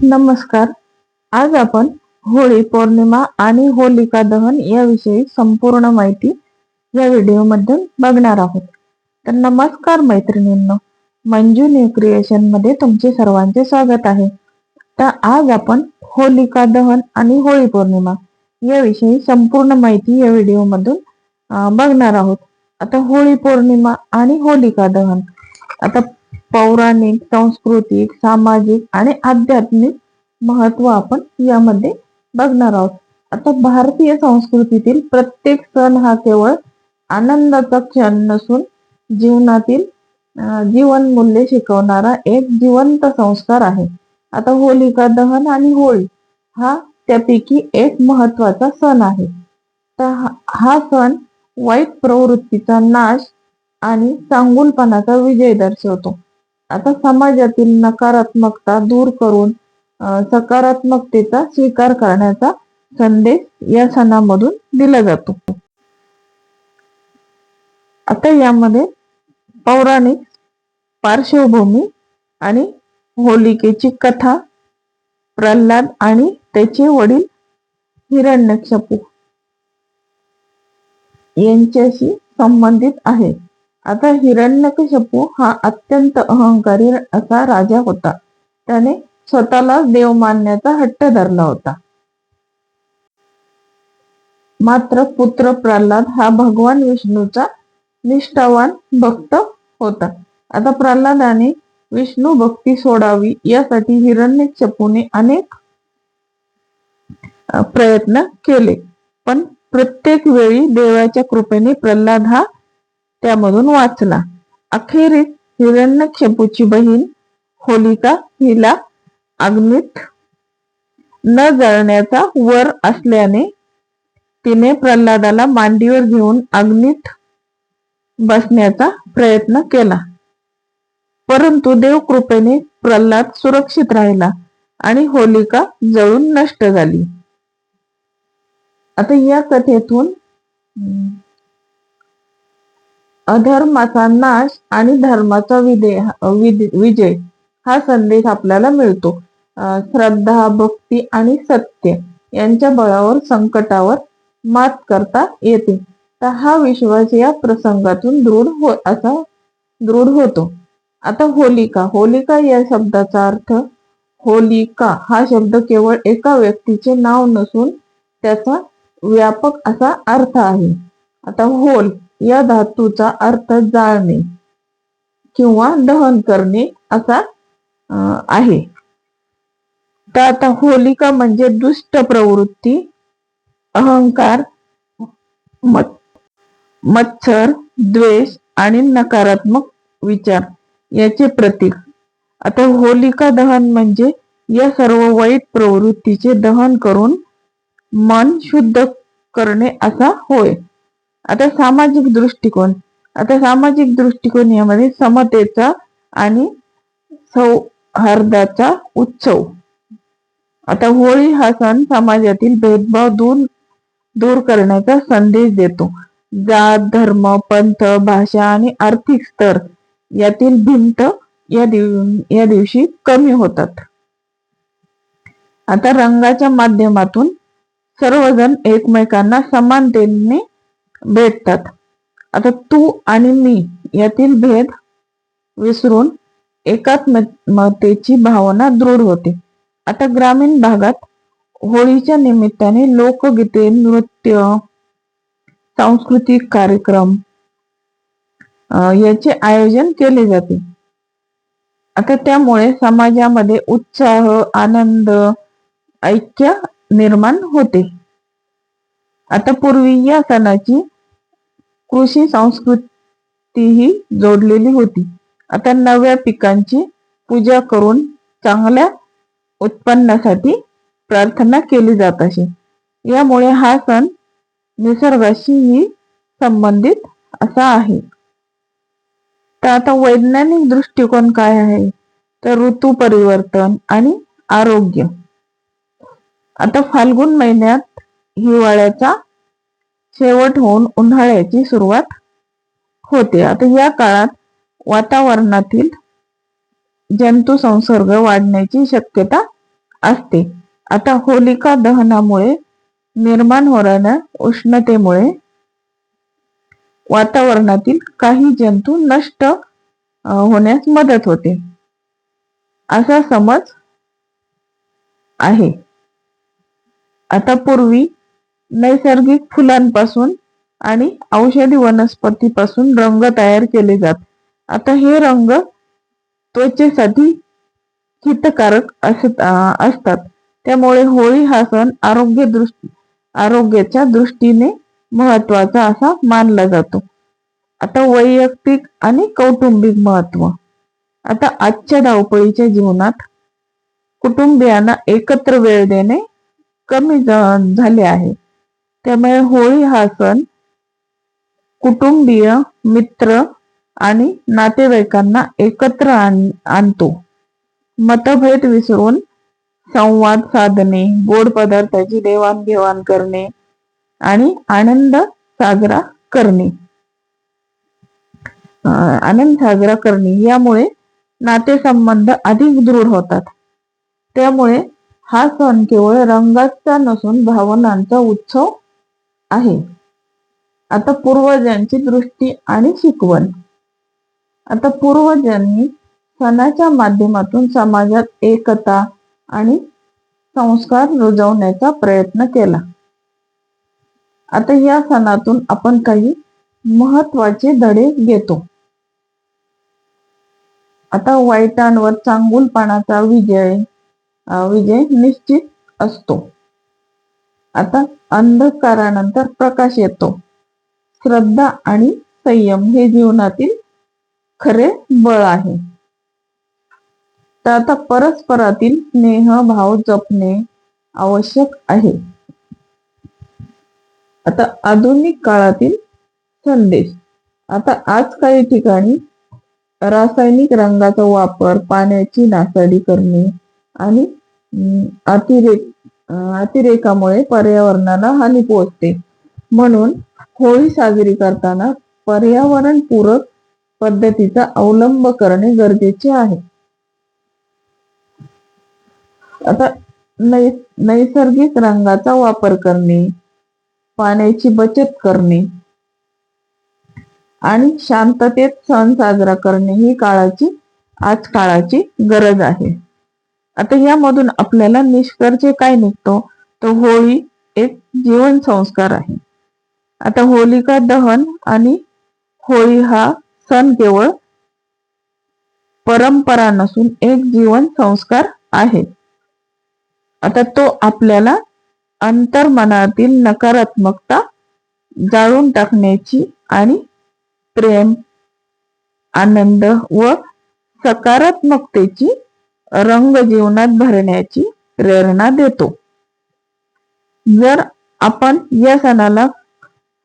नमस्कार. आज आपण होळी पौर्णिमा आणि होलिका दहन याविषयी संपूर्ण माहिती या व्हिडिओमध्ये बघणार आहोत. तर नमस्कार मैत्रिणींनो, मंजू न्यू क्रिएशन मध्ये तुमचे सर्वांचे स्वागत आहे. तर आज आपण होलिका दहन आणि होळी पौर्णिमा याविषयी संपूर्ण माहिती या व्हिडिओमधून बघणार आहोत. आता होळी पौर्णिमा आणि होलिका दहन आता पौराणिक, सांस्कृतिक, सामाजिक आणि आध्यात्मिक महत्व आपण यामध्ये बघणार आहोत. आता भारतीय संस्कृतीतील प्रत्येक सण हा केवळ आनंदाचा क्षण नसून जीवनातील जीवनमूल्य शिकवणारा एक जिवंत संस्कार आहे. आता होलिका दहन आणि होळी हा त्यापैकी एक महत्वाचा सण आहे. तर हा सण वाईट प्रवृत्तीचा नाश आणि चांगुलपणाचा विजय दर्शवतो. आता समाजातील नकारात्मकता दूर करून सकारात्मकतेचा स्वीकार करण्याचा संदेश या सणामधून दिला जातो. आता यामध्ये पौराणिक पार्श्वभूमी आणि होलिकेची कथा प्रल्हाद आणि त्याचे वडील हिरण्यकशिपू यांच्याशी संबंधित आहे. आता हिरण्यकशिपू हा अत्यंत अहंकारी असा राजा होता. त्याने स्वतःला देव मानण्याचा हट्ट धरला होता. मात्र पुत्र प्रल्हाद हा भगवान विष्णूचा निष्ठावान भक्त होता. आता प्रल्हादाने विष्णू भक्ती सोडावी यासाठी हिरण्यकशिपूने अनेक प्रयत्न केले, पण प्रत्येक वेळी देवाच्या कृपेने प्रल्हाद हा त्यामधून वाचला. अखेरीस हिरण्यकशिपूची बहीण होलिका हिला अग्नीत न जळण्याचा वर असल्याने तिने प्रल्हादाला मांडीवर घेऊन अग्नीत बसण्याचा प्रयत्न केला, परंतु देवकृपेने प्रल्हाद सुरक्षित राहिला आणि होलिका जळून नष्ट झाली. आता या कथेतून अधर्माचा नाश आणि धर्माचा विजय हा संदेश आपल्याला मिळतो. श्रद्धा, भक्ती आणि सत्य यांच्या बळावर संकटावर मात करता येते. तर हा विश्वास या प्रसंगातून दृढ होतो. आता होलिका या शब्दाचा अर्थ, होलिका हा शब्द केवळ एका व्यक्तीचे नाव नसून त्याचा व्यापक असा अर्थ आहे. आता होल या धातूचा अर्थ जाळणे किंवा दहन करणे असा आहे. तर आता होलिका म्हणजे दुष्ट प्रवृत्ती, अहंकार, मत्सर, द्वेष आणि नकारात्मक विचार याचे प्रतीक. आता होलिका दहन म्हणजे या सर्व वाईट प्रवृत्तीचे दहन करून मन शुद्ध करणे असा होय. आता सामाजिक दृष्टिकोन यामध्ये समतेचा आणि सौहार्दाचा उत्सव. आता होळी हा सण समाजातील भेदभाव दूर करण्याचा संदेश देतो. जात, धर्म, पंथ, भाषा आणि आर्थिक स्तर यातील भिंत या दिवशी कमी होतात. आता रंगाच्या माध्यमातून सर्वजण एकमेकांना समानतेने भेटतात. आता तू आणि मी यातील भेद विसरून एकात्मतेची भावना दृढ होते. आता ग्रामीण भागात होळीच्या निमित्ताने लोकगीते, नृत्य, सांस्कृतिक कार्यक्रम याचे आयोजन केले जाते. आता त्यामुळे समाजामध्ये उत्साह, आनंद, ऐक्य निर्माण होते. आता पूर्वी या सणाची कृषी संस्कृतीही जोडलेली होती. आता नव्या पिकांची पूजा करून चांगल्या उत्पन्नासाठी प्रार्थना केली जात असे. यामुळे हा सण निसर्गाशीही संबंधित असा आहे. तर आता वैज्ञानिक दृष्टिकोन काय आहे, तर ऋतू परिवर्तन आणि आरोग्य. आता फाल्गुन महिन्यात हिवाळ्याचा शेवट होऊन उन्हाळ्याची सुरुवात होते. आता या काळात वातावरणातील जंतू संसर्ग वाढण्याची शक्यता असते. आता होलिका दहनामुळे निर्माण होणाऱ्या उष्णतेमुळे वातावरणातील काही जंतू नष्ट होण्यास मदत होते, असा समज आहे. आता पूर्वी नैसर्गिक फुलांपासून आणि औषधी वनस्पतीपासून रंग तयार केले जात. आता हे रंग त्वचेसाठी हितकारक असतात. त्यामुळे होळी हा सण आरोग्याच्या दृष्टीने महत्वाचा असा मानला जातो. आता वैयक्तिक आणि कौटुंबिक महत्व. आता आजच्या धावपळीच्या जीवनात कुटुंबियांना एकत्र वेळ देणे कमी झाले आहे. त्यामुळे होळी हा सण कुटुंबीय, मित्र आणि नातेवाईकांना एकत्र आणतो. मतभेद विसरून संवाद साधणे, गोड पदार्थाची देवाणघेवाण करणे आणि आनंद साजरा करणे यामुळे नातेसंबंध अधिक दृढ होतात. त्यामुळे हा सण केवळ रंगाचा नसून भावनांचा उत्सव आहे. आता पूर्वजांची दृष्टी आणि शिकवण. आता पूर्वजांनी सणाच्या माध्यमातून समाजात एकता आणि संस्कार रुजवण्याचा प्रयत्न केला. आता या सणातून आपण काही महत्वाचे धडे घेतो. आता वाईटांवर चांगुलपणाचा विजय निश्चित असतो. आता अंधकारानंतर प्रकाश येतो. श्रद्धा आणि संयम हे जीवनातील खरे बळ आहे. तर आता परस्परातील स्नेह भाव जपणे आवश्यक आहे. आता आधुनिक काळातील संदेश. आता आज काही ठिकाणी रासायनिक रंगाचा वापर, पाण्याची नासाडी करणे आणि अतिरेकामुळे पर्यावरणाला हानी पोहोचते. म्हणून होळी साजरी करताना पर्यावरणपूरक पद्धतीचा अवलंब करणे गरजेचे आहे. आता नैसर्गिक रंगाचा वापर करणे, पाण्याची बचत करणे आणि शांततेत सण साजरा करणे ही आज काळाची गरज आहे. आता यामधून आपल्याला निष्कर्ष काय निघतो, तर होळी एक जीवन संस्कार आहे. आता होलिका दहन आणि होळी हा सण केवळ परंपरा नसून एक जीवन संस्कार आहे. आता तो आपल्याला अंतर्मनातील नकारात्मकता जाळून टाकण्याची आणि प्रेम, आनंद व सकारात्मकतेची रंग जीवनात भरण्याची प्रेरणा देतो. जर आपण या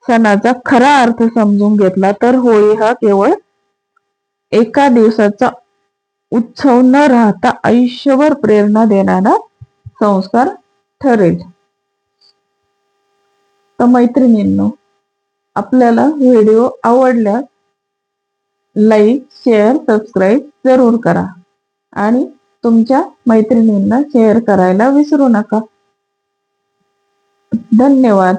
सणाचा खरा अर्थ समजून घेतला तर होळी हा केवळ एका दिवसाचा उत्सव न राहता आयुष्यभर प्रेरणा देणारा संस्कार ठरेल. तर मैत्रिणींनो, आपल्याला व्हिडिओ आवडल्यास लाईक, शेअर, सबस्क्राईब जरूर करा आणि तुमच्या मैत्रिणींना शेअर करायला विसरू नका. धन्यवाद.